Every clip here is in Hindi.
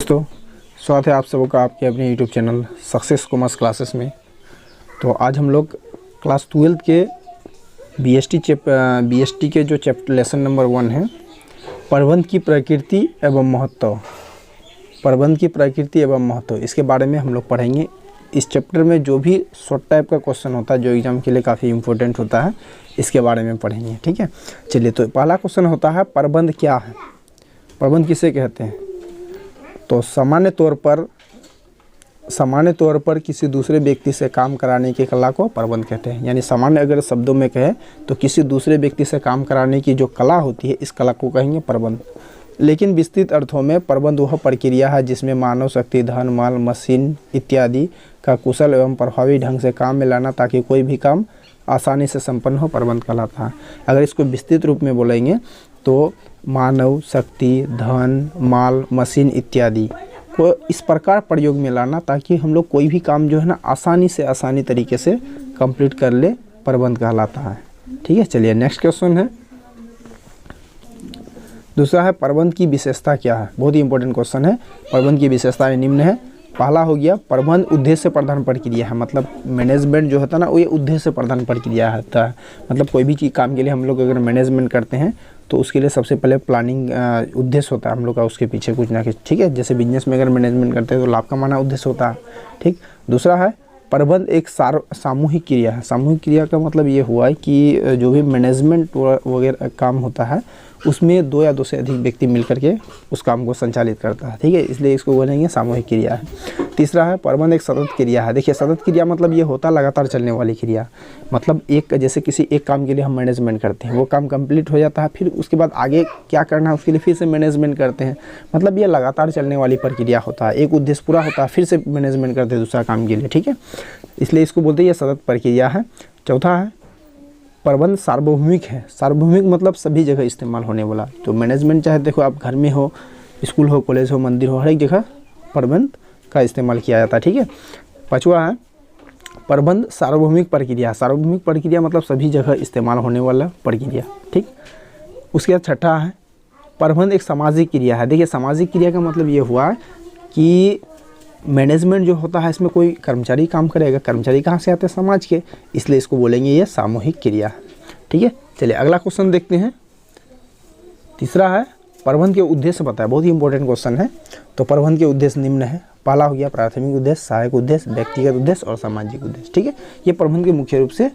दोस्तों, स्वागत है आप सबों का आपके अपने YouTube channel success commerce classes में। तो आज हम लोग क्लास 12 के बीएसटी के जो चैप्टर लेसन नंबर 1 है, प्रबंध की प्रकृति एवं महत्व। प्रबंध की प्रकृति एवं महत्व, इसके बारे में हम लोग पढ़ेंगे। इस चैप्टर में जो भी शॉर्ट टाइप का क्वेश्चन होता है जो एग्ज़ाम के लिए काफ़ी इंपॉर्टेंट होता है, इसके बारे में पढ़ेंगे। ठीक है, चलिए। तो पहला क्वेश्चन होता है, प्रबंध क्या है? प्रबंध किसे कहते हैं? तो सामान्य तौर पर किसी दूसरे व्यक्ति से काम कराने की कला को प्रबंध कहते हैं। यानी सामान्य अगर शब्दों में कहें तो किसी दूसरे व्यक्ति से काम कराने की जो कला होती है, इस कला को कहेंगे प्रबंध। लेकिन विस्तृत अर्थों में प्रबंध वह प्रक्रिया है जिसमें मानव शक्ति, धन, माल, मशीन इत्यादि का कुशल एवं प्रभावी ढंग से काम में लाना ताकि कोई भी काम आसानी से संपन्न हो, प्रबंध कहलाता है। अगर इसको विस्तृत रूप में बोलेंगे तो मानव शक्ति, धन, माल, मशीन इत्यादि को इस प्रकार प्रयोग में लाना ताकि हम लोग कोई भी काम जो है ना आसानी तरीके से कंप्लीट कर ले, प्रबंध कहलाता है। ठीक है, चलिए नेक्स्ट क्वेश्चन है। दूसरा है, प्रबंध की विशेषता क्या है? बहुत ही इंपॉर्टेंट क्वेश्चन है। प्रबंध की विशेषताएं निम्न है। पहला हो गया, प्रबंध उद्देश्य प्रधान प्रक्रिया है। मतलब मैनेजमेंट जो होता है ना, वो ये उद्देश्य प्रधान प्रक्रिया होता है। मतलब कोई भी चीज़ काम के लिए हम लोग अगर मैनेजमेंट करते हैं तो उसके लिए सबसे पहले प्लानिंग उद्देश्य होता है हम लोग का, उसके पीछे कुछ ना कुछ। ठीक है, जैसे बिजनेस में अगर मैनेजमेंट करते हैं तो लाभ कमाना उद्देश्य होता है। ठीक। दूसरा है, प्रबंध एक सामूहिक क्रिया है। सामूहिक क्रिया का मतलब ये हुआ है कि जो भी मैनेजमेंट वगैरह काम होता है उसमें 2 या 2 से अधिक व्यक्ति मिलकर के उस काम को संचालित करता है। ठीक है, इसलिए इसको बोलेंगे सामूहिक क्रिया है। तीसरा है, प्रबंध एक सतत क्रिया है। देखिए, सतत क्रिया मतलब ये होता है लगातार चलने वाली क्रिया। मतलब जैसे किसी एक काम के लिए हम मैनेजमेंट करते हैं, वो काम कंप्लीट हो जाता है, फिर उसके बाद आगे क्या करना है उसके लिए फिर से मैनेजमेंट करते हैं। मतलब ये लगातार चलने वाली प्रक्रिया होता है। एक उद्देश्य पूरा होता है, फिर से मैनेजमेंट करते हैं दूसरा काम के लिए। ठीक है, इसलिए इसको बोलते हैं ये सतत प्रक्रिया है। चौथा है, प्रबंध सार्वभौमिक है। सार्वभौमिक मतलब सभी जगह इस्तेमाल होने वाला। तो मैनेजमेंट चाहे देखो आप घर में हो, स्कूल हो, कॉलेज हो, मंदिर हो, हर एक जगह प्रबंध का इस्तेमाल किया जाता है। ठीक है। पांचवा है, प्रबंध सार्वभौमिक प्रक्रिया। सार्वभौमिक प्रक्रिया मतलब सभी जगह इस्तेमाल होने वाला प्रक्रिया। ठीक। उसके बाद छठा है, प्रबंध एक सामाजिक क्रिया है। देखिए, सामाजिक क्रिया का मतलब ये हुआ कि मैनेजमेंट जो होता है इसमें कोई कर्मचारी काम करेगा। कर्मचारी कहाँ से आते हैं? समाज के, इसलिए इसको बोलेंगे ये सामूहिक क्रिया। ठीक है, चलिए अगला क्वेश्चन देखते हैं। तीसरा है, प्रबंध के उद्देश्य बताए। बहुत ही इंपॉर्टेंट क्वेश्चन है। तो प्रबंध के उद्देश्य निम्न है। पहला हो गया प्राथमिक उद्देश्य, सहायक उद्देश्य, व्यक्तिगत उद्देश्य और सामाजिक उद्देश्य। ठीक है, ये प्रबंध के मुख्य रूप से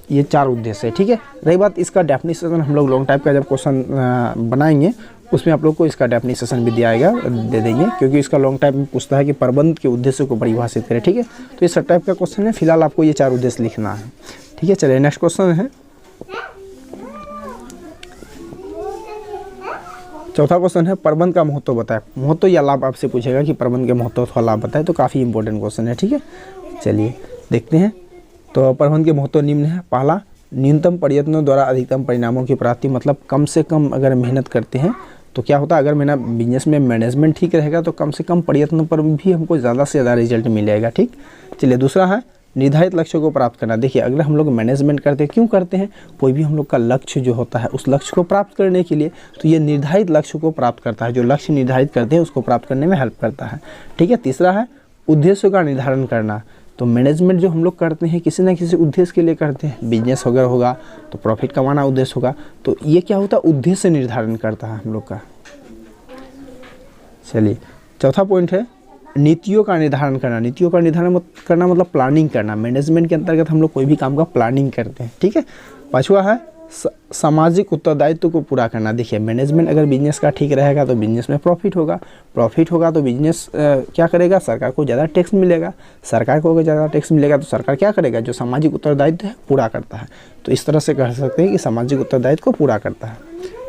ये 4 उद्देश्य है। ठीक है, रही बात इसका डेफिनेशन, हम लोग लॉन्ग टाइप का जब क्वेश्चन बनाएंगे उसमें आप लोग को इसका डेफिनेशन भी दे देंगे, क्योंकि इसका लॉन्ग टाइप में पूछता है कि प्रबंध के उद्देश्य को परिभाषित करें। ठीक है, तो ये सब टाइप का क्वेश्चन है। फिलहाल आपको ये 4 उद्देश्य लिखना है। ठीक है, चलिए नेक्स्ट क्वेश्चन है। चौथा क्वेश्चन है, प्रबंध का महत्व बताए। महत्व या लाभ आपसे पूछेगा कि प्रबंध के महत्व अथवा लाभ बताए, तो काफ़ी इंपॉर्टेंट क्वेश्चन है। ठीक है, चलिए देखते हैं। तो प्रबंध के महत्व निम्न है। पहला, न्यूनतम प्रयत्नों द्वारा अधिकतम परिणामों की प्राप्ति। मतलब कम से कम अगर मेहनत करते हैं तो क्या होता है, अगर मेरा बिजनेस में मैनेजमेंट ठीक रहेगा तो कम से कम प्रयत्नों पर भी हमको ज़्यादा से ज़्यादा रिजल्ट मिलेगा। ठीक। चलिए दूसरा है, निर्धारित लक्ष्य को प्राप्त करना। देखिए, अगर हम लोग मैनेजमेंट करते हैं, क्यों करते हैं? कोई भी हम लोग का लक्ष्य जो होता है उस लक्ष्य को प्राप्त करने के लिए, तो ये निर्धारित लक्ष्य को प्राप्त करता है। जो लक्ष्य निर्धारित करते हैं उसको प्राप्त करने में हेल्प करता है। ठीक है। तीसरा है, उद्देश्यों का निर्धारण करना। तो मैनेजमेंट जो हम लोग करते हैं किसी न किसी उद्देश्य के लिए करते हैं। बिजनेस वगैरह होगा तो प्रॉफिट कमाना उद्देश्य होगा, तो ये क्या होता है, उद्देश्य निर्धारण करता है हम लोग का। चलिए चौथा पॉइंट है, नीतियों का निर्धारण करना। नीतियों का निर्धारण करना मतलब प्लानिंग करना। मैनेजमेंट के अंतर्गत हम लोग कोई भी काम का प्लानिंग करते हैं। ठीक है। पांचवा है, सामाजिक उत्तरदायित्व को पूरा करना। देखिए, मैनेजमेंट अगर बिजनेस का ठीक रहेगा तो बिजनेस में प्रॉफिट होगा। प्रॉफिट होगा तो बिजनेस क्या करेगा, सरकार को ज़्यादा टैक्स मिलेगा। सरकार को अगर ज़्यादा टैक्स मिलेगा तो सरकार क्या करेगा, जो सामाजिक उत्तरदायित्व है पूरा करता है। तो इस तरह से कह सकते हैं कि सामाजिक उत्तरदायित्व को पूरा करता है।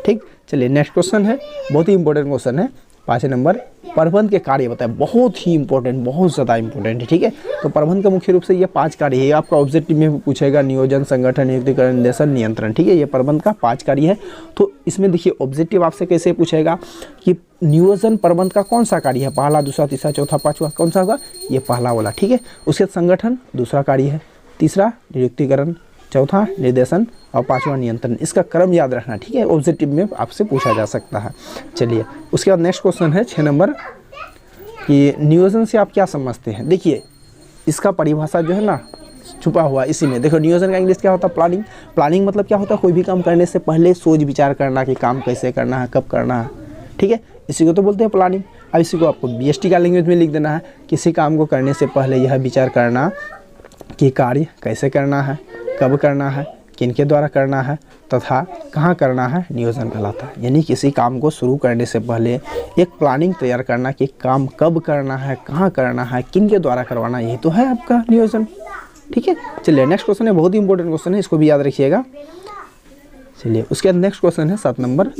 ठीक। चलिए नेक्स्ट क्वेश्चन है, बहुत ही इंपॉर्टेंट क्वेश्चन है। 5 नंबर, प्रबंध के कार्य बताए। बहुत ही इंपॉर्टेंट, बहुत ज़्यादा इंपॉर्टेंट है। ठीक है, तो प्रबंध का मुख्य रूप से ये 5 कार्य है। आपका ऑब्जेक्टिव में पूछेगा, नियोजन, संगठन, नियुक्तिकरण, निर्देशन, नियंत्रण। ठीक है, ये प्रबंध का 5 कार्य है। तो इसमें देखिए, ऑब्जेक्टिव आपसे कैसे पूछेगा कि नियोजन प्रबंध का कौन सा कार्य है? पहला, दूसरा, तीसरा, चौथा, पाँचवा, कौन सा होगा? ये पहला वाला। ठीक है। उसके बाद संगठन दूसरा कार्य है, तीसरा नियुक्तिकरण, चौथा निर्देशन और 5वां नियंत्रण। इसका क्रम याद रखना। ठीक है, ऑब्जेक्टिव में आपसे पूछा जा सकता है। चलिए उसके बाद नेक्स्ट क्वेश्चन है 6 नंबर, कि नियोजन से आप क्या समझते हैं। देखिए इसका परिभाषा जो है ना छुपा हुआ इसी में। देखो नियोजन का इंग्लिश क्या होता है, प्लानिंग। प्लानिंग मतलब क्या होता है, कोई भी काम करने से पहले सोच विचार करना कि काम कैसे करना है, कब करना है, ठीक है, इसी को तो बोलते हैं प्लानिंग। अब इसी को आपको BST का लैंग्वेज में लिख देना है, किसी काम को करने से पहले यह विचार करना कि कार्य कैसे करना है, कब करना है, किनके द्वारा करना है तथा कहाँ करना है, नियोजन कहलाता है। यानी किसी काम को शुरू करने से पहले एक प्लानिंग तैयार करना कि काम कब करना है, कहाँ करना है, किनके द्वारा करवाना, यही तो है आपका नियोजन, ठीक है। चलिए नेक्स्ट क्वेश्चन है, बहुत ही इंपॉर्टेंट क्वेश्चन है, इसको भी याद रखिएगा। चलिए उसके बाद नेक्स्ट क्वेश्चन है 7 नंबर,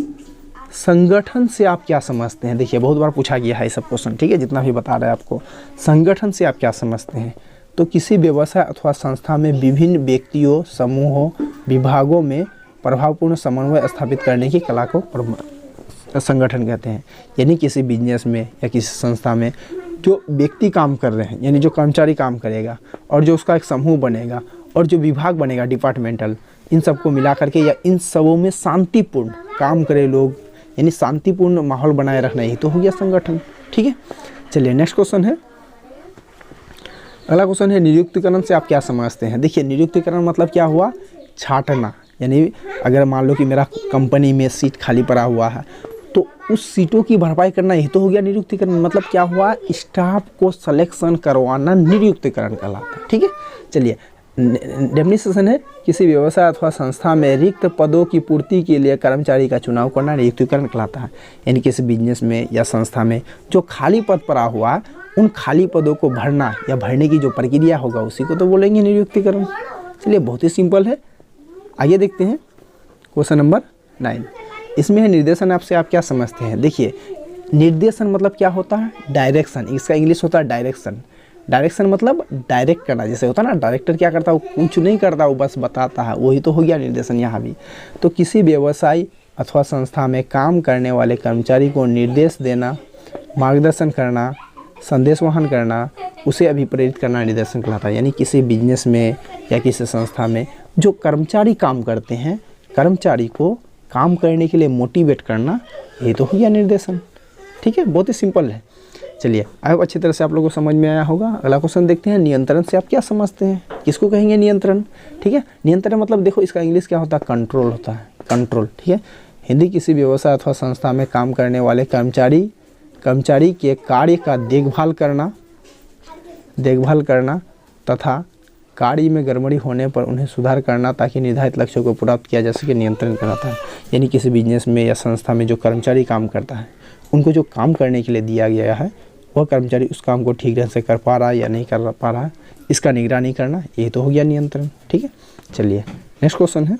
संगठन से आप क्या समझते हैं। देखिए बहुत बार पूछा गया है सब क्वेश्चन, ठीक है, जितना भी बता रहा है आपको। संगठन से आप क्या समझते हैं, तो किसी व्यवसाय अथवा संस्था में विभिन्न व्यक्तियों, समूहों, विभागों में प्रभावपूर्ण समन्वय स्थापित करने की कला को संगठन कहते हैं। यानी किसी बिजनेस में या किसी संस्था में जो व्यक्ति काम कर रहे हैं, यानी जो कर्मचारी काम करेगा और जो उसका एक समूह बनेगा और जो विभाग बनेगा डिपार्टमेंटल, इन सबको मिला करके या इन सबों में शांतिपूर्ण काम करे लोग, यानी शांतिपूर्ण माहौल बनाए रखना, यही तो हो गया संगठन, ठीक है। चलिए नेक्स्ट क्वेश्चन है, अगला क्वेश्चन है नियुक्तिकरण से आप क्या समझते हैं। देखिए नियुक्तिकरण मतलब क्या हुआ, छांटना। यानी अगर मान लो कि मेरा कंपनी में सीट खाली पड़ा हुआ है तो उस सीटों की भरपाई करना, यही तो हो गया नियुक्तिकरण। मतलब क्या हुआ, स्टाफ को सिलेक्शन करवाना नियुक्तिकरण कहलाता है, ठीक है। चलिए डेफिनेशन है, किसी व्यवसाय अथवा संस्था में रिक्त पदों की पूर्ति के लिए कर्मचारी का चुनाव करना नियुक्तिकरण कहलाता है। यानी किसी बिजनेस में या संस्था में जो खाली पद पड़ा हुआ, उन खाली पदों को भरना या भरने की जो प्रक्रिया होगा उसी को तो बोलेंगे नियुक्तिकरण। चलिए बहुत ही सिंपल है, आगे देखते हैं क्वेश्चन नंबर 9। इसमें है निर्देशन आपसे आप क्या समझते हैं। देखिए निर्देशन मतलब क्या होता है, डायरेक्शन। इसका इंग्लिश होता है डायरेक्शन। डायरेक्शन मतलब डायरेक्ट करना, जैसे होता है ना डायरेक्टर क्या करता है, वो कुछ नहीं करता, वो बस बताता है, वही तो हो गया निर्देशन यहाँ भी। तो किसी व्यवसाय अथवा संस्था में काम करने वाले कर्मचारी को निर्देश देना, मार्गदर्शन करना, संदेश वहन करना, उसे अभिप्रेरित करना निर्देशन कहलाता है। यानी किसी बिजनेस में या किसी संस्था में जो कर्मचारी काम करते हैं, कर्मचारी को काम करने के लिए मोटिवेट करना, ये तो हो गया निर्देशन, ठीक है। बहुत ही सिंपल है। चलिए आई होप अच्छी तरह से आप लोगों को समझ में आया होगा। अगला क्वेश्चन देखते हैं, नियंत्रण से आप क्या समझते हैं, किसको कहेंगे नियंत्रण, ठीक है। नियंत्रण मतलब देखो इसका इंग्लिश क्या होता है, कंट्रोल होता है, कंट्रोल, ठीक है। हिंदी किसी व्यवसाय अथवा संस्था में काम करने वाले कर्मचारी के कार्य का देखभाल करना तथा कार्य में गड़बड़ी होने पर उन्हें सुधार करना ताकि निर्धारित लक्ष्यों को प्राप्त किया जा सके, नियंत्रण कराता है। यानी किसी बिजनेस में या संस्था में जो कर्मचारी काम करता है, उनको जो काम करने के लिए दिया गया है, वह कर्मचारी उस काम को ठीक ढंग से कर पा रहा है या नहीं कर पा रहा है, इसका निगरानी करना, ये तो हो गया नियंत्रण, ठीक है। चलिए नेक्स्ट क्वेश्चन है,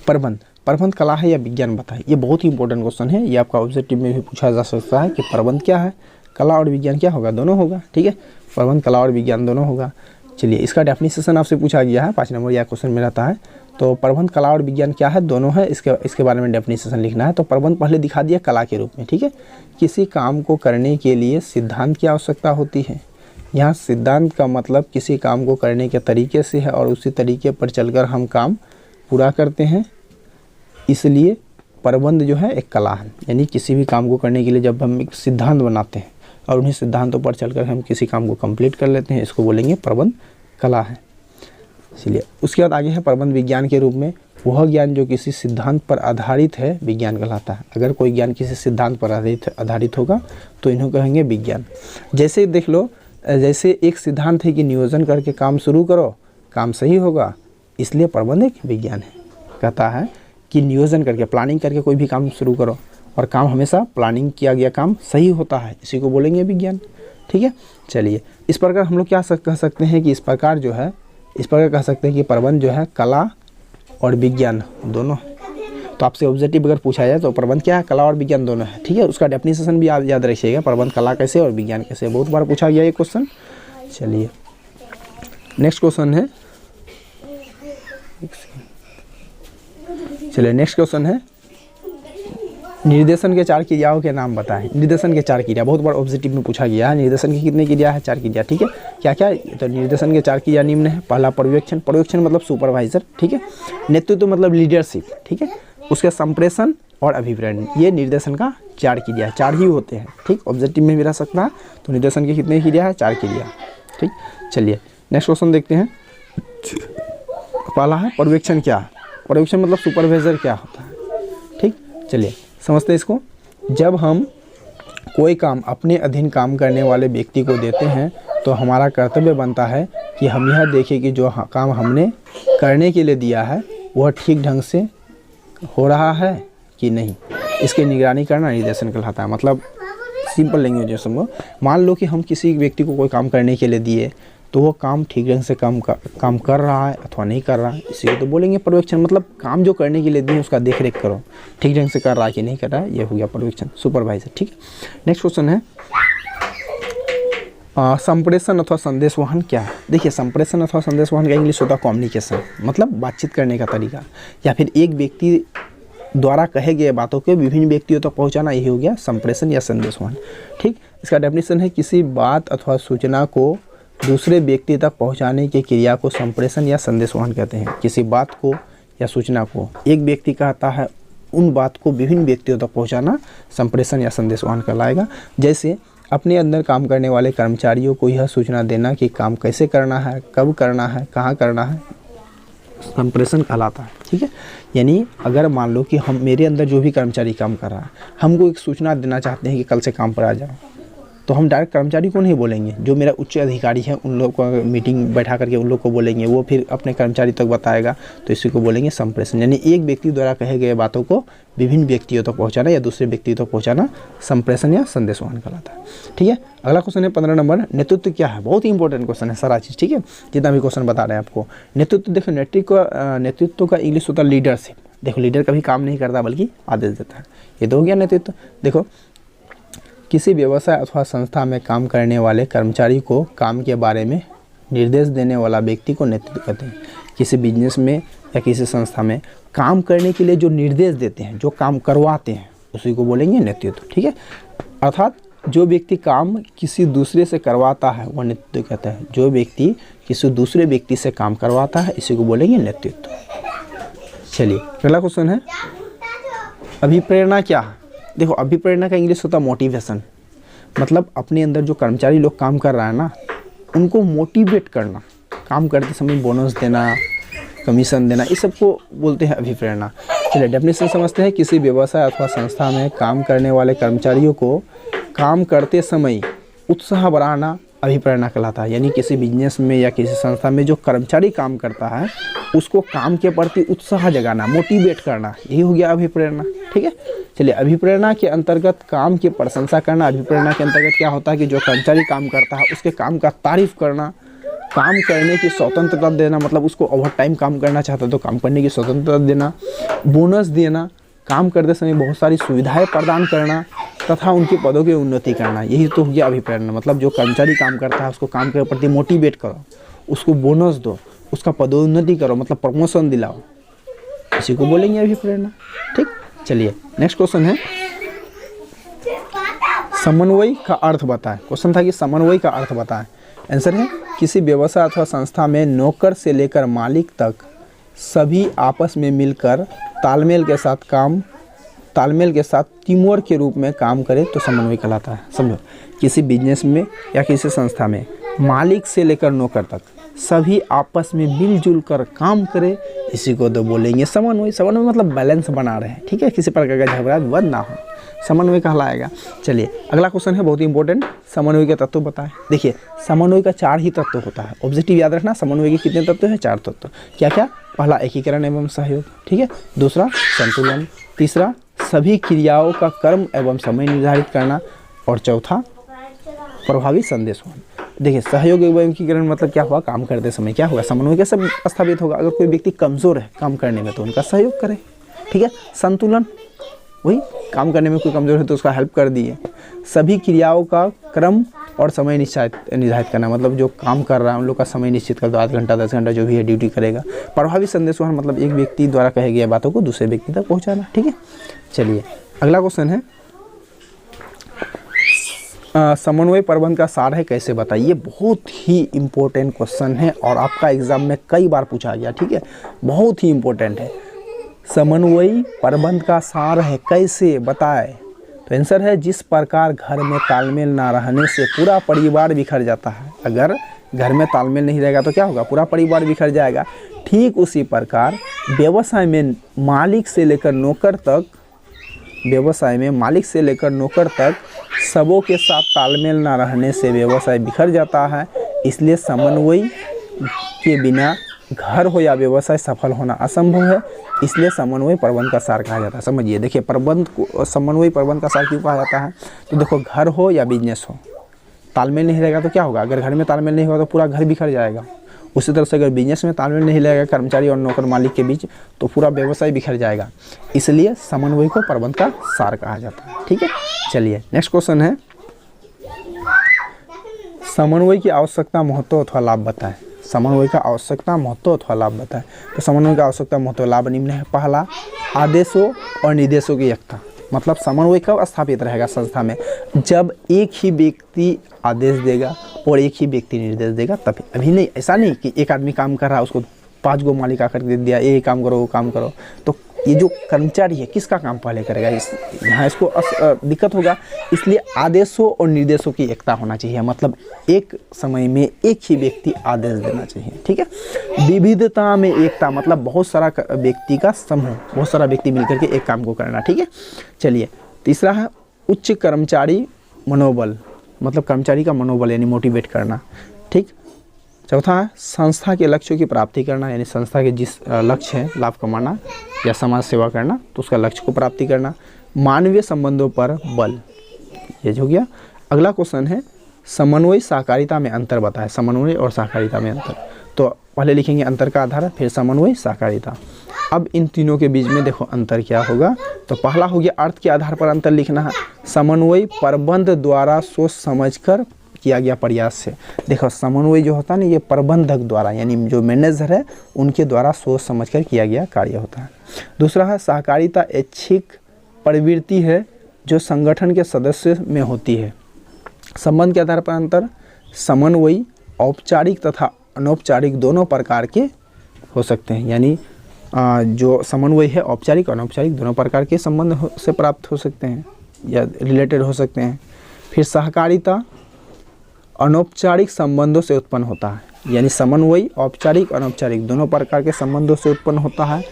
प्रबंध कला है या विज्ञान बताए। ये बहुत ही इंपॉर्टेंट क्वेश्चन है, ये आपका ऑब्जेक्टिव में भी पूछा जा सकता है कि प्रबंध क्या है, कला और विज्ञान क्या होगा, दोनों होगा, ठीक है। प्रबंध कला और विज्ञान दोनों होगा। चलिए इसका डेफिनेशन आपसे पूछा गया है, 5 नंबर यह क्वेश्चन में रहता है। तो प्रबंध कला और विज्ञान क्या है, दोनों है, इसके बारे में डेफिनेशन लिखना है। तो प्रबंध पहले दिखा दिया कला के रूप में, ठीक है। किसी काम को करने के लिए सिद्धांत की आवश्यकता होती है। यहाँ सिद्धांत का मतलब किसी काम को करने के तरीके से है और उसी तरीके पर चलकर हम काम पूरा करते हैं, इसलिए प्रबंध जो है एक कला है। यानी किसी भी काम को करने के लिए जब हम एक सिद्धांत बनाते हैं और उन्हीं सिद्धांतों पर चलकर हम किसी काम को कंप्लीट कर लेते हैं, इसको बोलेंगे प्रबंध कला है। इसलिए उसके बाद आगे है प्रबंध विज्ञान के रूप में, वह ज्ञान जो किसी सिद्धांत पर आधारित है विज्ञान कहलाता है। अगर कोई ज्ञान किसी सिद्धांत पर आधारित होगा तो इन्हों कहेंगे विज्ञान। जैसे देख लो, जैसे एक सिद्धांत है कि नियोजन करके काम शुरू करो, काम सही होगा, इसलिए प्रबंध एक विज्ञान है। कहता है कि नियोजन करके, प्लानिंग करके कोई भी काम शुरू करो और काम हमेशा प्लानिंग किया गया काम सही होता है, इसी को बोलेंगे विज्ञान, ठीक है। चलिए इस प्रकार हम लोग क्या कह सकते हैं कि इस प्रकार कह सकते हैं कि प्रबंध जो है कला और विज्ञान दोनों। तो आपसे ऑब्जेक्टिव अगर पूछा जाए तो प्रबंध क्या है, कला और विज्ञान दोनों है, ठीक है। उसका डेफिनेशन भी आप याद रखिएगा, प्रबंध कला कैसे और विज्ञान कैसे, बहुत बार पूछा गया ये क्वेश्चन। चलिए नेक्स्ट क्वेश्चन है, निर्देशन के 4 क्रियाओं के नाम बताएं। निर्देशन के 4 क्रिया बहुत बार ऑब्जेक्टिव में पूछा गया है। निर्देशन की कितनी क्रिया है, 4 क्रिया, ठीक है। क्या क्या, तो निर्देशन के 4 क्रिया निम्न है। पहला पर्यवेक्षण मतलब सुपरवाइजर, ठीक है। नेतृत्व मतलब लीडरशिप, ठीक है। उसके संप्रेषण और अभिप्रेरण, ये निर्देशन का 4 क्रिया, 4 ही होते हैं। ठीक, ऑब्जेक्टिव में भी रह सकता है, तो निर्देशन की कितनी क्रिया है? 4 क्रिया। ठीक, चलिए नेक्स्ट क्वेश्चन देखते हैं। पहला है पर्यवेक्षण क्या है? पर्यवेक्षण मतलब सुपरवाइजर क्या होता है? ठीक, चलिए समझते हैं इसको। जब हम कोई काम अपने अधीन काम करने वाले व्यक्ति को देते हैं तो हमारा कर्तव्य बनता है कि हम यह देखें कि जो काम हमने करने के लिए दिया है वह ठीक ढंग से हो रहा है कि नहीं, इसकी निगरानी करना निर्देशन कहलाता है। मतलब सिंपल लैंग्वेज में समझो, मान लो कि हम किसी व्यक्ति को कोई काम करने के लिए दिए तो वो काम ठीक ढंग से काम कर रहा है अथवा नहीं कर रहा है, इसी को तो बोलेंगे पर्यवेक्षण। मतलब काम जो करने के लिए दिए उसका देख रेख करो, ठीक ढंग से कर रहा है कि नहीं कर रहा है, ये हो गया पर्यवेक्षण, सुपरवाइजर। ठीक है, नेक्स्ट क्वेश्चन है संप्रेषण अथवा संदेशवहन क्या है? देखिए संप्रेषण अथवा संदेशवहन का इंग्लिश होता है कम्युनिकेशन, मतलब बातचीत करने का तरीका, या फिर एक व्यक्ति द्वारा कहे गए बातों को विभिन्न व्यक्तियों तक पहुंचाना, यही हो गया संप्रेषण या संदेशवहन। ठीक, इसका डेफिनेशन है किसी बात अथवा सूचना को दूसरे व्यक्ति तक पहुंचाने की क्रिया को संप्रेषण या संदेशवहन कहते हैं। किसी बात को या सूचना को एक व्यक्ति कहता है, उन बात को विभिन्न व्यक्तियों तक पहुंचाना संप्रेषण या संदेशवहन कहलाएगा। जैसे अपने अंदर काम करने वाले कर्मचारियों को यह सूचना देना कि काम कैसे करना है, कब करना है, कहाँ करना है, संप्रेषण कहलाता है। ठीक है, यानी अगर मान लो कि हम मेरे अंदर जो भी कर्मचारी काम कर रहा है, हमको एक सूचना देना चाहते हैं कि कल से काम पर आ जाओ, तो हम डायरेक्ट कर्मचारी को नहीं बोलेंगे, जो मेरा उच्च अधिकारी है उन लोग को मीटिंग बैठा करके उन लोग को बोलेंगे, वो फिर अपने कर्मचारी तक बताएगा, तो इसी को बोलेंगे संप्रेषण। यानी एक व्यक्ति द्वारा कहे गए बातों को विभिन्न व्यक्तियों तक पहुंचाना या दूसरे व्यक्तियों तक पहुंचाना संप्रेषण या संदेशवहन कहलाता है। ठीक है, अगला क्वेश्चन है 15 नंबर, नेतृत्व क्या है? बहुत ही इंपॉर्टेंट क्वेश्चन है सारा चीज़। ठीक है, जितना भी क्वेश्चन बता रहे हैं आपको। नेतृत्व, देखो नेतृत्व का इंग्लिश होता है लीडरशिप। देखो लीडर कभी काम नहीं करता बल्कि आदेश देता है, ये तो हो गया नेतृत्व। देखो किसी व्यवसाय अथवा संस्था में काम करने वाले कर्मचारी को काम के बारे में निर्देश देने वाला व्यक्ति को नेतृत्व कहते हैं। किसी बिजनेस में या किसी संस्था में काम करने के लिए जो निर्देश देते हैं, जो काम करवाते हैं, उसी को बोलेंगे नेतृत्व। ठीक है, अर्थात जो व्यक्ति काम किसी दूसरे से करवाता है वो नेतृत्व कहता है। जो व्यक्ति किसी दूसरे व्यक्ति से काम करवाता है इसी को बोलेंगे नेतृत्व। चलिए अगला क्वेश्चन है अभिप्रेरणा क्या है? देखो अभिप्रेरणा का इंग्लिश होता है मोटिवेशन। मतलब अपने अंदर जो कर्मचारी लोग काम कर रहा है ना, उनको मोटिवेट करना, काम करते समय बोनस देना, कमीशन देना, इस सबको बोलते हैं अभिप्रेरणा। चलिए डेफिनेशन समझते हैं। किसी व्यवसाय अथवा संस्था में काम करने वाले कर्मचारियों को काम करते समय उत्साह बढ़ाना अभिप्रेरणा कहलाता है। यानी किसी बिजनेस में या किसी संस्था में जो कर्मचारी काम करता है उसको काम के प्रति उत्साह जगाना, मोटिवेट करना, यही हो गया अभिप्रेरणा। ठीक है, चलिए अभिप्रेरणा के अंतर्गत काम की प्रशंसा करना। अभिप्रेरणा के अंतर्गत क्या होता है कि जो कर्मचारी काम करता है उसके काम का तारीफ करना, काम करने की स्वतंत्रता देना, मतलब उसको ओवर टाइम काम करना चाहता है तो काम करने की स्वतंत्रता देना, बोनस देना, काम करते समय बहुत सारी सुविधाएं प्रदान करना तथा उनके पदों की उन्नति करना, यही तो हो गया अभिप्रेरणा। मतलब जो कर्मचारी काम करता है उसको काम के प्रति मोटिवेट करो, उसको बोनस दो, उसका पदोन्नति करो, मतलब प्रमोशन दिलाओ, इसी को बोलेंगे अभिप्रेरणा। ठीक, चलिए नेक्स्ट क्वेश्चन है समन्वय का अर्थ बताएं। क्वेश्चन था कि समन्वय का अर्थ बताएं। आंसर है किसी व्यवसाय अथवा संस्था में नौकर से लेकर मालिक तक सभी आपस में मिलकर तालमेल के साथ टीम वर्क के रूप में काम करे तो समन्वय कहलाता है। समझो, किसी बिजनेस में या किसी संस्था में मालिक से लेकर नौकर तक सभी आपस में मिलजुल कर काम करे, इसी को तो बोलेंगे समन्वय। समन्वय मतलब बैलेंस बना रहे हैं। ठीक है, किसी प्रकार का झगड़ा विवाद ना हो, समन्वय कहलाएगा। चलिए अगला क्वेश्चन है बहुत ही इंपॉर्टेंट, समन्वय के तत्व बताएं। देखिए समन्वय का 4 ही तत्व होता है। ऑब्जेक्टिव याद रखना, समन्वय के कितने तत्व हैं? 4 तत्व। क्या क्या? पहला एकीकरण एवं सहयोग, ठीक है। दूसरा संतुलन, तीसरा सभी क्रियाओं का क्रम एवं समय निर्धारित करना, और चौथा प्रभावी संदेशवहन। देखिए सहयोग एवं एकीकरण मतलब क्या हुआ? काम करते समय क्या हुआ? समन्वय के सब स्थापित होगा। अगर कोई व्यक्ति कमज़ोर है काम करने में तो उनका सहयोग करें। ठीक है, संतुलन वही काम करने में कोई कमज़ोर है तो उसका हेल्प कर दिए। सभी क्रियाओं का क्रम और समय निर्धारित करना, मतलब जो काम कर रहा है उन लोग का समय निश्चित कर दो, 8 घंटा 10 घंटा जो भी है ड्यूटी करेगा। प्रभावी संदेशवहन मतलब एक व्यक्ति द्वारा कहे गए बातों को दूसरे व्यक्ति तक पहुंचाना। ठीक है, चलिए अगला क्वेश्चन है समन्वय प्रबंध का सार है कैसे बताइए। बहुत ही इम्पोर्टेंट क्वेश्चन है और आपका एग्जाम में कई बार पूछा गया। ठीक है, बहुत ही इम्पोर्टेंट है। समन्वयी प्रबंध का सार है, कैसे बताए? तो आंसर है जिस प्रकार घर में तालमेल ना रहने से पूरा परिवार बिखर जाता है। अगर घर में तालमेल नहीं रहेगा तो क्या होगा? पूरा परिवार बिखर जाएगा। ठीक उसी प्रकार व्यवसाय में मालिक से लेकर नौकर तक सबों के साथ तालमेल ना रहने से व्यवसाय बिखर जाता है। इसलिए समन्वय के बिना घर हो या व्यवसाय सफल होना असंभव है। इसलिए समन्वय प्रबंध का सार कहा जाता है। समझिए, देखिए प्रबंध को समन्वय प्रबंध का सार क्यों कहा जाता है? तो देखो, घर हो या बिजनेस हो, तालमेल नहीं रहेगा तो क्या होगा? अगर घर में तालमेल नहीं होगा तो पूरा घर बिखर जाएगा। उसी तरह से अगर बिजनेस में तालमेल नहीं रहेगा कर्मचारी और नौकर मालिक के बीच, तो पूरा व्यवसाय बिखर जाएगा। इसलिए समन्वय को प्रबंध का सार कहा जाता है। ठीक है, चलिए नेक्स्ट क्वेश्चन है, समन्वय की आवश्यकता, महत्व अथवा लाभ बताएं। समन्वय का आवश्यकता, महत्व अथवा लाभ बताएं। तो समन्वय का आवश्यकता, महत्व, लाभ निम्न है। पहला, आदेशों और निर्देशों की एकता। मतलब समन्वय कब स्थापित रहेगा संस्था में? जब एक ही व्यक्ति आदेश देगा और एक ही व्यक्ति निर्देश देगा तभी। अभी नहीं, ऐसा नहीं कि एक आदमी काम कर रहा है उसको 5 गो मालिक आकर दे दिया, ये काम करो वो काम करो। तो ये जो कर्मचारी है किसका काम पहले करेगा? यहाँ इसको दिक्कत होगा। इसलिए आदेशों और निर्देशों की एकता होना चाहिए। मतलब एक समय में एक ही व्यक्ति आदेश देना चाहिए। ठीक है, विविधता में एकता, मतलब बहुत सारा व्यक्ति का समूह, बहुत सारा व्यक्ति मिलकर के एक काम को करना। ठीक है, चलिए तीसरा है उच्च कर्मचारी मनोबल, मतलब कर्मचारी का मनोबल यानी मोटिवेट करना। ठीक, चौथा है संस्था के लक्ष्यों की प्राप्ति करना, यानी संस्था के जिस लक्ष्य है लाभ कमाना या समाज सेवा करना, तो उसका लक्ष्य को प्राप्ति करना। मानवीय संबंधों पर बल, ये हो गया। अगला क्वेश्चन है समन्वय सहकारिता में अंतर बताएं। समन्वय और सहकारिता में अंतर, तो पहले लिखेंगे अंतर का आधार, फिर समन्वय सहकारिता। अब इन तीनों के बीच में देखो अंतर क्या होगा। तो पहला हो गया अर्थ के आधार पर अंतर लिखना है। समन्वय प्रबंध द्वारा सोच समझकर किया गया प्रयास से। देखो समन्वय जो होता है ना, ये प्रबंधक द्वारा यानी जो मैनेजर है उनके द्वारा सोच समझकर किया गया कार्य होता है। दूसरा है सहकारिता ऐच्छिक प्रवृत्ति है जो संगठन के सदस्य में होती है। संबंध के आधार पर अंतर, समन्वय औपचारिक तथा अनौपचारिक दोनों प्रकार के हो सकते हैं। यानी जो समन्वय है औपचारिक और अनौपचारिक दोनों प्रकार के संबंध से प्राप्त हो सकते हैं या रिलेटेड हो सकते हैं। फिर सहकारिता अनौपचारिक संबंधों से उत्पन्न होता है, यानी समन्वय औपचारिक अनौपचारिक दोनों प्रकार के संबंधों से उत्पन्न होता है।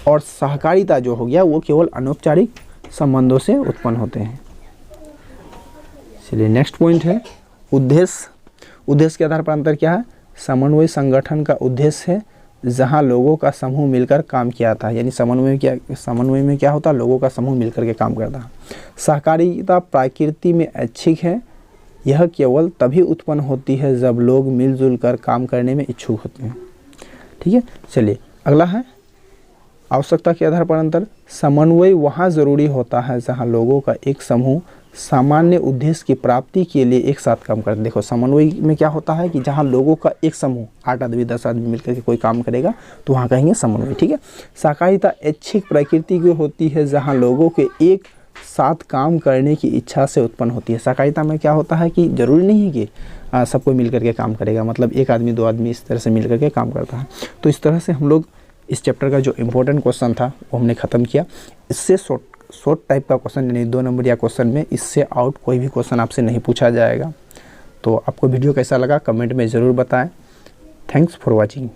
और सहकारिता जो हो गया वो केवल अनौपचारिक संबंधों से उत्पन्न होते हैं। चलिए नेक्स्ट पॉइंट है उद्देश्य। उद्देश्य के आधार पर अंतर क्या है? समन्वय संगठन का उद्देश्य है जहां लोगों का समूह मिलकर काम किया था, यानी समन्वय में क्या होता है? लोगों का समूह मिलकर के काम करता है। सहकारिता प्रकृति में ऐच्छिक है, यह केवल तभी उत्पन्न होती है जब लोग मिलजुल कर काम करने में इच्छुक होते हैं। ठीक है, चलिए अगला है आवश्यकता के आधार पर अंतर। समन्वय वहाँ ज़रूरी होता है जहाँ लोगों का एक समूह सामान्य उद्देश्य की प्राप्ति के लिए एक साथ काम करते हैं। देखो समन्वय में क्या होता है कि जहाँ लोगों का एक समूह 8 आदमी 10 आदमी मिलकर के कोई काम करेगा तो वहाँ कहेंगे समन्वय। ठीक है, सहकारिता ऐच्छिक प्रकृति की होती है जहाँ लोगों के एक साथ काम करने की इच्छा से उत्पन्न होती है। सहकारिता में क्या होता है कि जरूरी नहीं है कि सबको मिल करके काम करेगा, मतलब एक आदमी 2 आदमी इस तरह से मिल करके काम करता है। तो इस तरह से हम लोग इस चैप्टर का जो इम्पोर्टेंट क्वेश्चन था वो हमने ख़त्म किया। इससे शॉर्ट टाइप का क्वेश्चन यानी 2 नंबर या क्वेश्चन में इससे आउट कोई भी क्वेश्चन आपसे नहीं पूछा जाएगा। तो आपको वीडियो कैसा लगा कमेंट में ज़रूर बताएं। Thanks for watching.